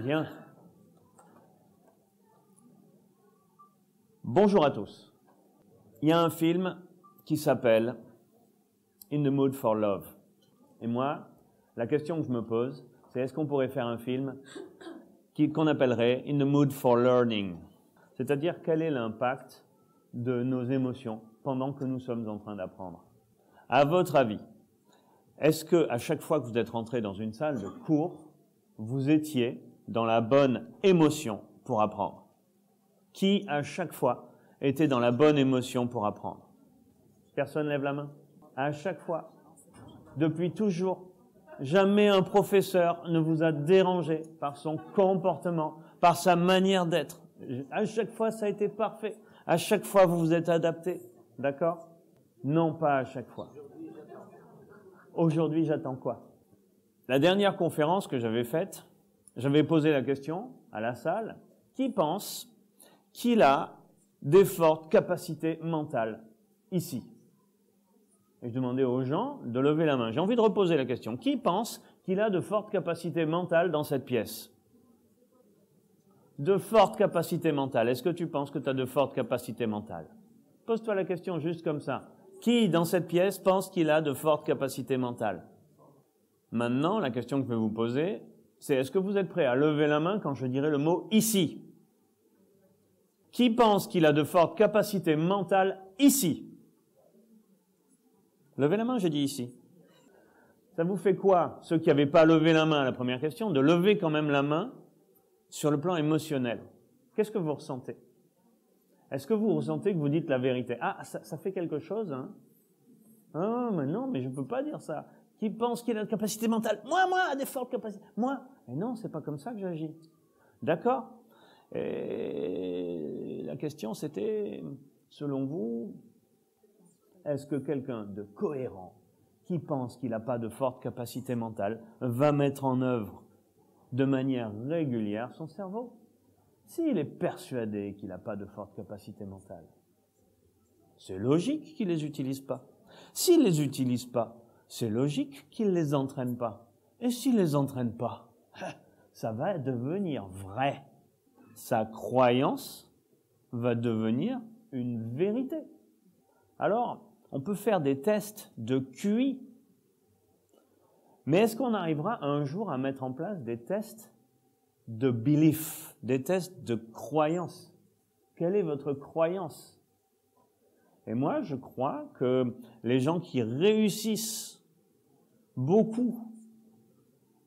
Bien. Bonjour à tous. Il y a un film qui s'appelle In the Mood for Love. Et moi, la question que je me pose, c'est est-ce qu'on pourrait faire un film qu'on appellerait In the Mood for Learning? C'est-à-dire quel est l'impact de nos émotions pendant que nous sommes en train d'apprendre? À votre avis, est-ce que à chaque fois que vous êtes rentré dans une salle de cours, vous étiez dans la bonne émotion pour apprendre? Qui, à chaque fois, était dans la bonne émotion pour apprendre? Personne lève la main? À chaque fois. Depuis toujours. Jamais un professeur ne vous a dérangé par son comportement, par sa manière d'être. À chaque fois, ça a été parfait. À chaque fois, vous vous êtes adapté. D'accord? Non, pas à chaque fois. Aujourd'hui, j'attends quoi? La dernière conférence que j'avais faite, j'avais posé la question à la salle, qui pense qu'il a des fortes capacités mentales ici? Et je demandais aux gens de lever la main. J'ai envie de reposer la question. Qui pense qu'il a de fortes capacités mentales dans cette pièce? De fortes capacités mentales. Est-ce que tu penses que tu as de fortes capacités mentales? Pose-toi la question juste comme ça. Qui, dans cette pièce, pense qu'il a de fortes capacités mentales? Maintenant, la question que je vais vous poser, c'est est-ce que vous êtes prêts à lever la main quand je dirai le mot « ici » ? Qui pense qu'il a de fortes capacités mentales ici? Levez la main, j'ai dit ici. Ça vous fait quoi, ceux qui n'avaient pas levé la main à la première question, de lever quand même la main sur le plan émotionnel? Qu'est-ce que vous ressentez? Est-ce que vous ressentez que vous dites la vérité? Ah, ça fait quelque chose, hein? Ah, mais non, mais je ne peux pas dire ça. Qui pense qu'il a de capacité mentale? Moi, des fortes capacités. Moi? Mais non, c'est pas comme ça que j'agis. D'accord? Et la question, c'était, selon vous, est-ce que quelqu'un de cohérent, qui pense qu'il n'a pas de forte capacité mentale, va mettre en œuvre de manière régulière son cerveau? S'il est persuadé qu'il n'a pas de forte capacité mentale, c'est logique qu'il ne les utilise pas. S'il ne les utilise pas, c'est logique qu'il ne les entraîne pas. Et s'il ne les entraîne pas, ça va devenir vrai. Sa croyance va devenir une vérité. Alors, on peut faire des tests de QI, mais est-ce qu'on arrivera un jour à mettre en place des tests de belief, des tests de croyance? Quelle est votre croyance? Et moi, je crois que les gens qui réussissent beaucoup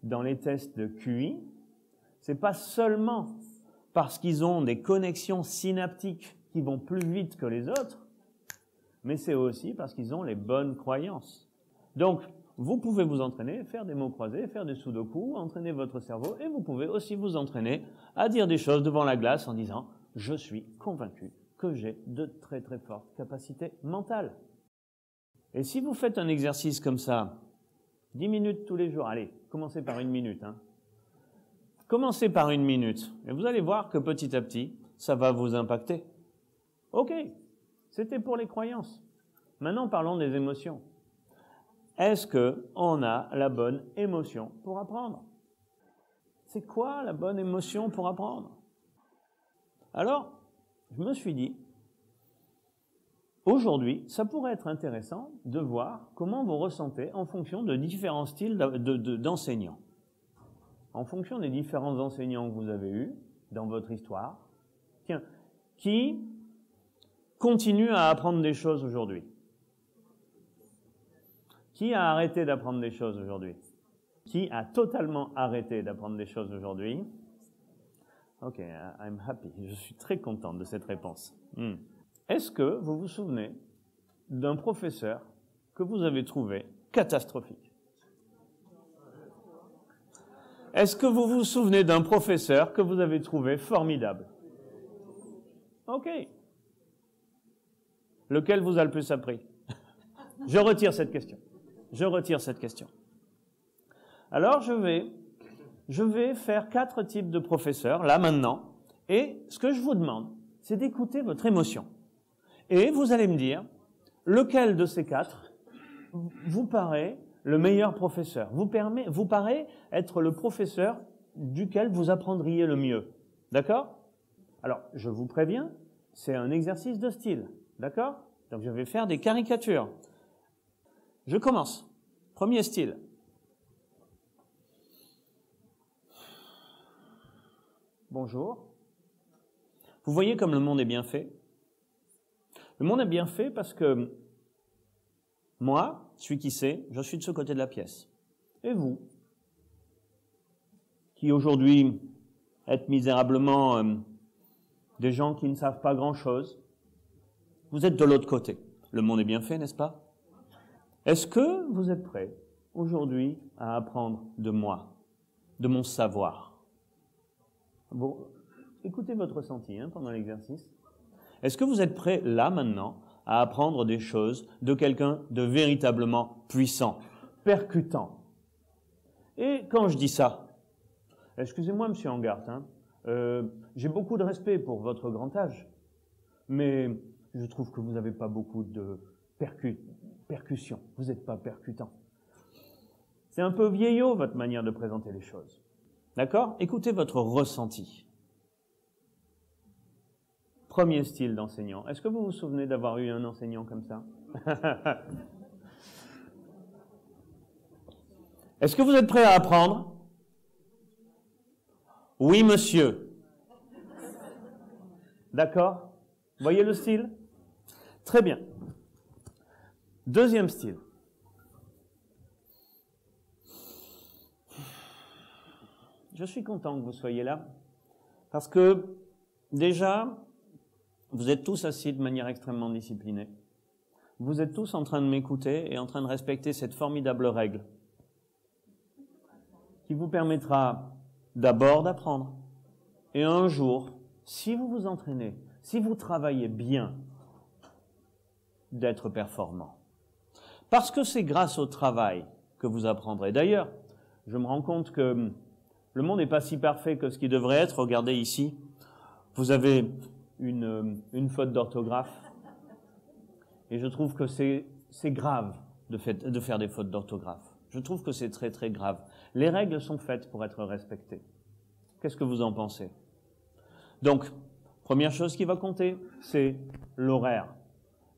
dans les tests de QI, c'est pas seulement parce qu'ils ont des connexions synaptiques qui vont plus vite que les autres, mais c'est aussi parce qu'ils ont les bonnes croyances. Donc, vous pouvez vous entraîner, faire des mots croisés, faire des sudoku, entraîner votre cerveau, et vous pouvez aussi vous entraîner à dire des choses devant la glace en disant « Je suis convaincu que j'ai de très très fortes capacités mentales ». Et si vous faites un exercice comme ça, 10 minutes tous les jours, allez, commencez par 1 minute. Commencez par 1 minute, et vous allez voir que petit à petit, ça va vous impacter. Ok, c'était pour les croyances. Maintenant, parlons des émotions. Est-ce qu'on a la bonne émotion pour apprendre? C'est quoi la bonne émotion pour apprendre? Alors, je me suis dit, aujourd'hui, ça pourrait être intéressant de voir comment vous ressentez en fonction de différents styles d'enseignants. En fonction des différents enseignants que vous avez eus dans votre histoire, tiens, qui continue à apprendre des choses aujourd'hui? Qui a arrêté d'apprendre des choses aujourd'hui? Qui a totalement arrêté d'apprendre des choses aujourd'hui? Ok, I'm happy. Je suis très content de cette réponse. Est-ce que vous vous souvenez d'un professeur que vous avez trouvé catastrophique? Est-ce que vous vous souvenez d'un professeur que vous avez trouvé formidable? Ok. Lequel vous a le plus appris? Je retire cette question. Je retire cette question. Alors, je vais faire 4 types de professeurs, là, maintenant, et ce que je vous demande, c'est d'écouter votre émotion. Et vous allez me dire, lequel de ces 4 vous paraît le meilleur professeur? Vous paraît être le professeur duquel vous apprendriez le mieux. D'accord? Alors, je vous préviens, c'est un exercice de style. D'accord? Donc, je vais faire des caricatures. Je commence. Premier style. Bonjour. Vous voyez comme le monde est bien fait? Le monde est bien fait parce que moi, celui qui sait, je suis de ce côté de la pièce. Et vous, qui aujourd'hui êtes misérablement des gens qui ne savent pas grand-chose, vous êtes de l'autre côté. Le monde est bien fait, n'est-ce pas? Est-ce que vous êtes prêts aujourd'hui à apprendre de moi, de mon savoir? Bon, écoutez votre ressenti pendant l'exercice. Est-ce que vous êtes prêts là maintenant à apprendre des choses de quelqu'un de véritablement puissant, percutant? Et quand je dis ça, excusez-moi Monsieur Angart, j'ai beaucoup de respect pour votre grand âge, mais je trouve que vous n'avez pas beaucoup de percussion, vous n'êtes pas percutant. C'est un peu vieillot votre manière de présenter les choses. D'accord? Écoutez votre ressenti. Premier style d'enseignant. Est-ce que vous vous souvenez d'avoir eu un enseignant comme ça? Est-ce que vous êtes prêt à apprendre? Oui, monsieur. D'accord? Voyez le style? Très bien. Deuxième style. Je suis content que vous soyez là, parce que déjà, vous êtes tous assis de manière extrêmement disciplinée. Vous êtes tous en train de m'écouter et en train de respecter cette formidable règle qui vous permettra d'abord d'apprendre. Et un jour, si vous vous entraînez, si vous travaillez bien, d'être performant. Parce que c'est grâce au travail que vous apprendrez. D'ailleurs, je me rends compte que le monde n'est pas si parfait que ce qu'il devrait être. Regardez ici, vous avez une faute d'orthographe. Et je trouve que c'est grave de faire des fautes d'orthographe. Je trouve que c'est très très grave. Les règles sont faites pour être respectées. Qu'est-ce que vous en pensez? Donc, première chose qui va compter, c'est l'horaire.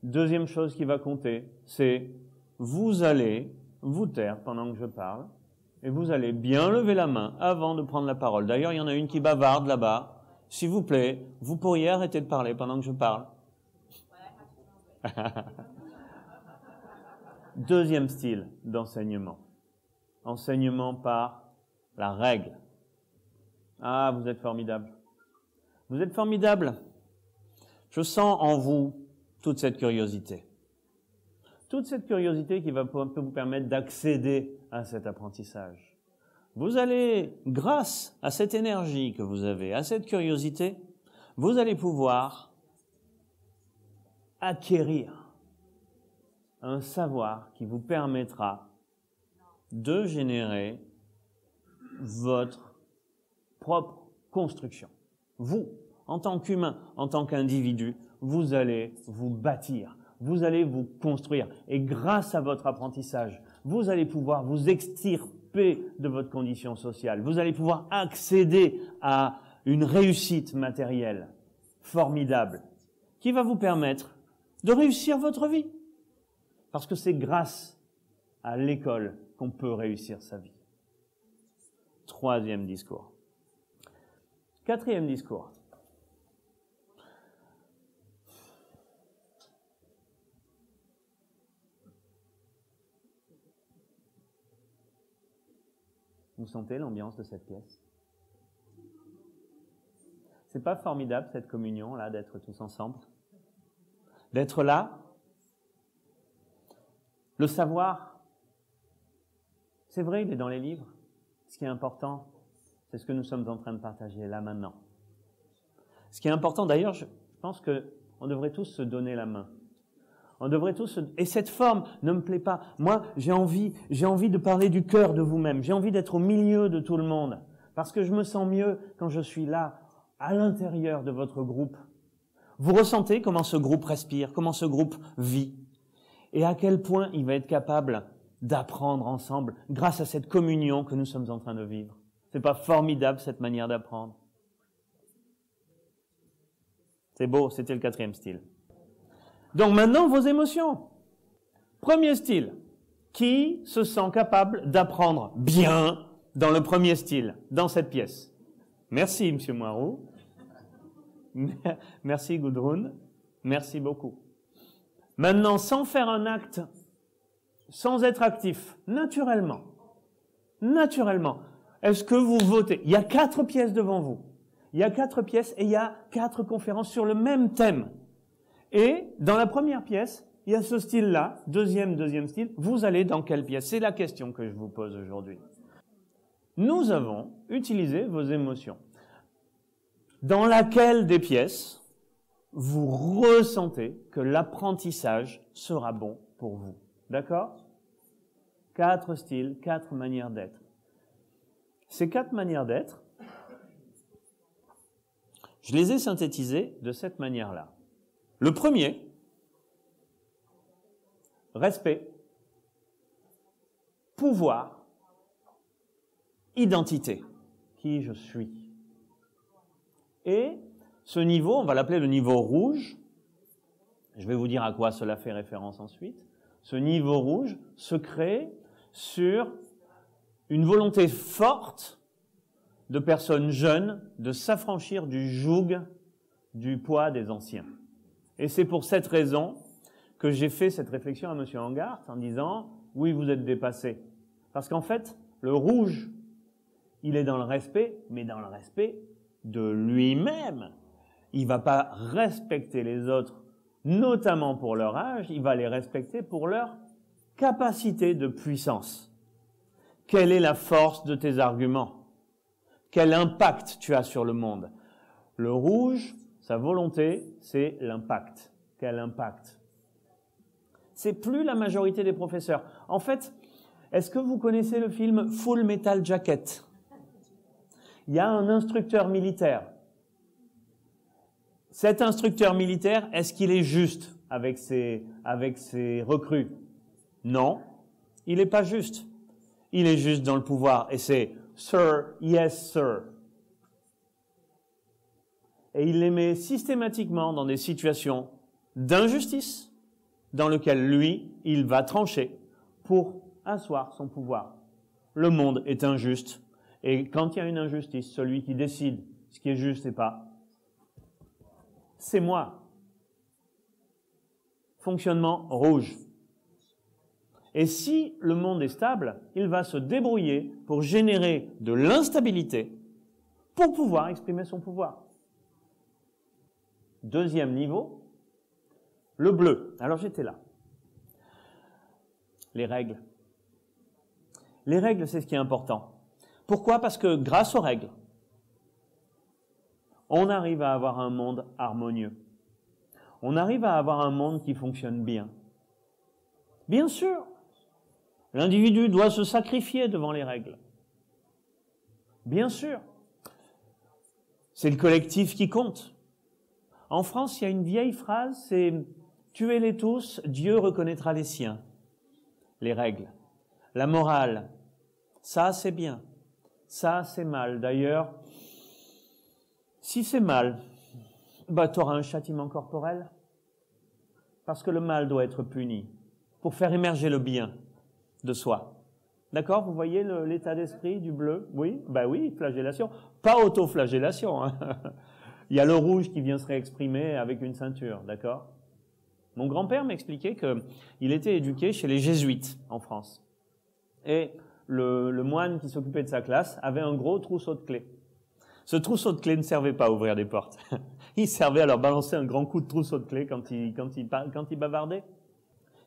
Deuxième chose qui va compter, c'est vous allez vous taire pendant que je parle et vous allez bien lever la main avant de prendre la parole. D'ailleurs, il y en a une qui bavarde là-bas. S'il vous plaît, vous pourriez arrêter de parler pendant que je parle. Deuxième style d'enseignement. Enseignement par la règle. Ah, vous êtes formidable. Vous êtes formidable. Je sens en vous toute cette curiosité. Toute cette curiosité qui va peut vous permettre d'accéder à cet apprentissage. Vous allez, grâce à cette énergie que vous avez, à cette curiosité, vous allez pouvoir acquérir un savoir qui vous permettra de générer votre propre construction. Vous, en tant qu'humain, en tant qu'individu, vous allez vous bâtir, vous allez vous construire. Et grâce à votre apprentissage, vous allez pouvoir vous extirper de votre condition sociale. Vous allez pouvoir accéder à une réussite matérielle formidable qui va vous permettre de réussir votre vie. Parce que c'est grâce à l'école qu'on peut réussir sa vie. Troisième discours. Quatrième discours. Vous sentez l'ambiance de cette pièce? C'est pas formidable cette communion là, d'être tous ensemble? D'être là? Le savoir, c'est vrai, il est dans les livres. Ce qui est important, c'est ce que nous sommes en train de partager là maintenant. Ce qui est important, d'ailleurs, je pense qu'on devrait tous se donner la main. On devrait tous Et cette forme ne me plaît pas. Moi, j'ai envie de parler du cœur de vous-même. J'ai envie d'être au milieu de tout le monde. Parce que je me sens mieux quand je suis là, à l'intérieur de votre groupe. Vous ressentez comment ce groupe respire, comment ce groupe vit. Et à quel point il va être capable d'apprendre ensemble grâce à cette communion que nous sommes en train de vivre. C'est pas formidable cette manière d'apprendre? C'est beau, c'était le 4e style. Donc maintenant, vos émotions. Premier style. Qui se sent capable d'apprendre bien dans le premier style, dans cette pièce? Merci, Monsieur Moirou. Merci, Gudrun. Merci beaucoup. Maintenant, sans faire un acte, sans être actif, naturellement, est-ce que vous votez? Il y a 4 pièces devant vous. Il y a 4 pièces et il y a 4 conférences sur le même thème. Et dans la première pièce, il y a ce style-là, deuxième style. Vous allez dans quelle pièce? C'est la question que je vous pose aujourd'hui. Nous avons utilisé vos émotions. Dans laquelle des pièces vous ressentez que l'apprentissage sera bon pour vous? D'accord? 4 styles, 4 manières d'être. Ces 4 manières d'être, je les ai synthétisées de cette manière-là. Le premier, respect, pouvoir, identité, qui je suis. Et ce niveau, on va l'appeler le niveau rouge, je vais vous dire à quoi cela fait référence ensuite. Ce niveau rouge se crée sur une volonté forte de personnes jeunes de s'affranchir du joug du poids des anciens. Et c'est pour cette raison que j'ai fait cette réflexion à M. Hangart en disant « Oui, vous êtes dépassé ». Parce qu'en fait, le rouge, il est dans le respect, mais dans le respect de lui-même. Il ne va pas respecter les autres, notamment pour leur âge, il va les respecter pour leur capacité de puissance. Quelle est la force de tes arguments? Quel impact tu as sur le monde? Le rouge, sa volonté, c'est l'impact. Quel impact? C'est plus la majorité des professeurs. En fait, est-ce que vous connaissez le film Full Metal Jacket? Il y a un instructeur militaire. Cet instructeur militaire, est-ce qu'il est juste avec ses recrues? Non, il n'est pas juste. Il est juste dans le pouvoir et c'est « Sir, yes, sir ». Et il les met systématiquement dans des situations d'injustice dans lesquelles lui, il va trancher pour asseoir son pouvoir. Le monde est injuste et quand il y a une injustice, celui qui décide ce qui est juste et pas, c'est moi. Fonctionnement rouge. Et si le monde est stable, il va se débrouiller pour générer de l'instabilité pour pouvoir exprimer son pouvoir. Deuxième niveau, le bleu. Alors j'étais là. Les règles. Les règles, c'est ce qui est important. Pourquoi? Parce que grâce aux règles, on arrive à avoir un monde harmonieux. On arrive à avoir un monde qui fonctionne bien. Bien sûr, l'individu doit se sacrifier devant les règles. Bien sûr, c'est le collectif qui compte. En France, il y a une vieille phrase, c'est « Tuez-les tous, Dieu reconnaîtra les siens ». Les règles. La morale, ça c'est bien, ça c'est mal. D'ailleurs, si c'est mal, bah, tu auras un châtiment corporel. Parce que le mal doit être puni pour faire émerger le bien de soi. D'accord? Vous voyez l'état d'esprit du bleu? Oui? Ben oui, flagellation. Pas autoflagellation. Hein. Il y a le rouge qui vient se réexprimer avec une ceinture. D'accord? Mon grand-père m'expliquait qu'il était éduqué chez les jésuites en France. Et le moine qui s'occupait de sa classe avait un gros trousseau de clés. Ce trousseau de clés ne servait pas à ouvrir des portes. Il servait à leur balancer un grand coup de trousseau de clés quand il bavardait.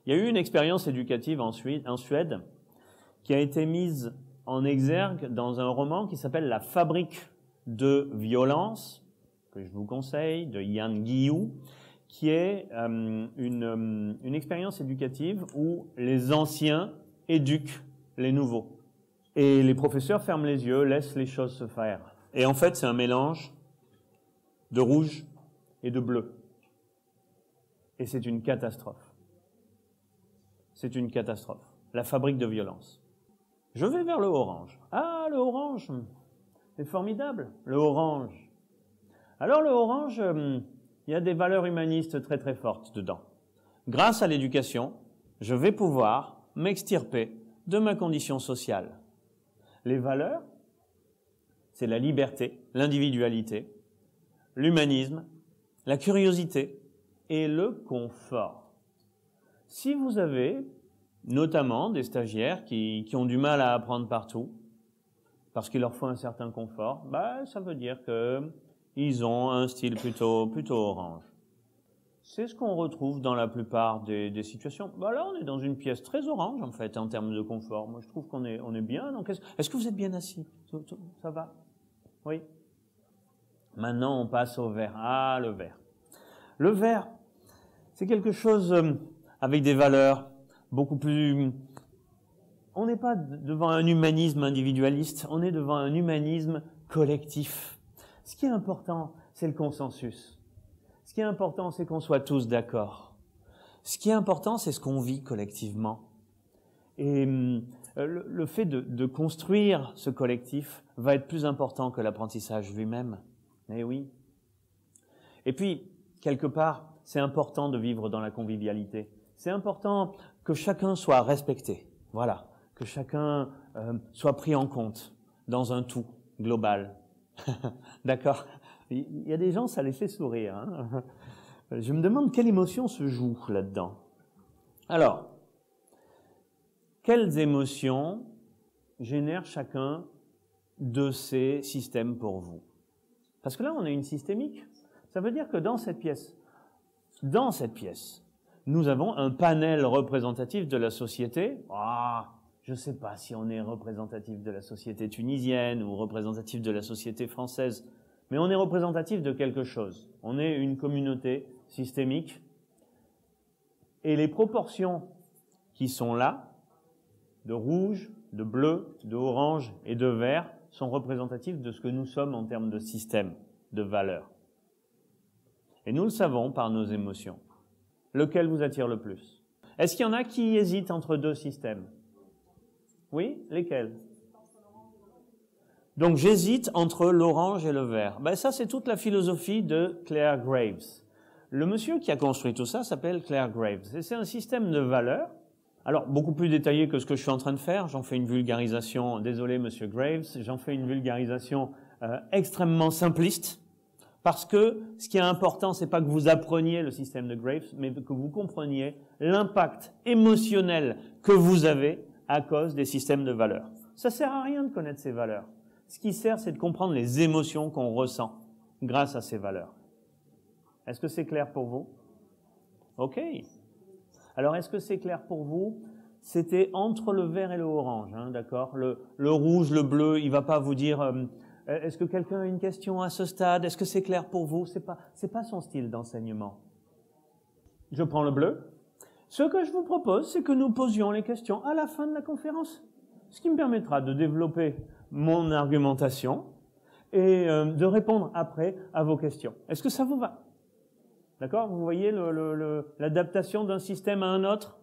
Il y a eu une expérience éducative en Suède qui a été mise en exergue dans un roman qui s'appelle « La fabrique de violence », que je vous conseille, de Jan Guillou, qui est une expérience éducative où les anciens éduquent les nouveaux. Et les professeurs ferment les yeux, laissent les choses se faire. Et en fait, c'est un mélange de rouge et de bleu. Et c'est une catastrophe. C'est une catastrophe. La fabrique de violence. Je vais vers le orange. Ah, le orange, C'est formidable, le orange. Alors le orange, il y a des valeurs humanistes très très fortes dedans. Grâce à l'éducation, je vais pouvoir m'extirper de ma condition sociale. Les valeurs, c'est la liberté, l'individualité, l'humanisme, la curiosité et le confort. Si vous avez notamment des stagiaires qui ont du mal à apprendre partout, parce qu'il leur faut un certain confort, ça veut dire qu'ils ont un style plutôt orange. C'est ce qu'on retrouve dans la plupart des situations. Là, on est dans une pièce très orange, en fait, en termes de confort. Moi, je trouve qu'on est bien. Donc, est-ce que vous êtes bien assis? Ça va? Oui? Maintenant, on passe au vert. Ah, le vert. Le vert, c'est quelque chose avec des valeurs beaucoup plus... On n'est pas devant un humanisme individualiste, on est devant un humanisme collectif. Ce qui est important, c'est le consensus. Ce qui est important, c'est qu'on soit tous d'accord. Ce qui est important, c'est ce qu'on vit collectivement. Et le fait de construire ce collectif va être plus important que l'apprentissage lui-même. Eh oui. Et puis, quelque part, c'est important de vivre dans la convivialité. C'est important que chacun soit respecté. Voilà. Que chacun soit pris en compte dans un tout global. D'accord? Il y a des gens, ça les fait sourire. Hein. Je me demande quelle émotion se joue là-dedans. Alors, quelles émotions génèrent chacun de ces systèmes pour vous? Parce que là, on a une systémique. Ça veut dire que dans cette pièce, nous avons un panel représentatif de la société. Je ne sais pas si on est représentatif de la société tunisienne ou représentatif de la société française, mais on est représentatif de quelque chose. On est une communauté systémique. Et les proportions qui sont là, de rouge, de bleu, de orange et de vert, sont représentatives de ce que nous sommes en termes de système, de valeurs. Et nous le savons par nos émotions. Lequel vous attire le plus? Est-ce qu'il y en a qui hésitent entre deux systèmes? Oui? Lesquels? Donc j'hésite entre l'orange et le vert. Ça, c'est toute la philosophie de Clare Graves. Le monsieur qui a construit tout ça s'appelle Clare Graves. Et c'est un système de valeurs. Alors, beaucoup plus détaillé que ce que je suis en train de faire. J'en fais une vulgarisation, désolé monsieur Graves, j'en fais une vulgarisation extrêmement simpliste. Parce que ce qui est important, c'est pas que vous appreniez le système de Graves, mais que vous compreniez l'impact émotionnel que vous avez à cause des systèmes de valeurs. Ça sert à rien de connaître ces valeurs. Ce qui sert, c'est de comprendre les émotions qu'on ressent grâce à ces valeurs. Est-ce que c'est clair pour vous? OK. Alors, est-ce que c'est clair pour vous? C'était entre le vert et le orange, hein, d'accord? Le rouge, le bleu, il va pas vous dire est-ce que quelqu'un a une question à ce stade? Est-ce que c'est clair pour vous? C'est pas son style d'enseignement. Je prends le bleu. Ce que je vous propose, c'est que nous posions les questions à la fin de la conférence, ce qui me permettra de développer mon argumentation et de répondre après à vos questions. Est-ce que ça vous va? D'accord? Vous voyez l'adaptation d'un système à un autre?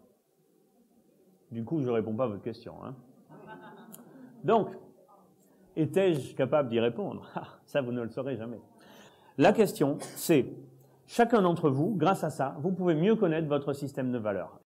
Du coup, je ne réponds pas à votre question. Hein. Donc, étais-je capable d'y répondre? Ça, vous ne le saurez jamais. La question, c'est, chacun d'entre vous, grâce à ça, vous pouvez mieux connaître votre système de valeurs.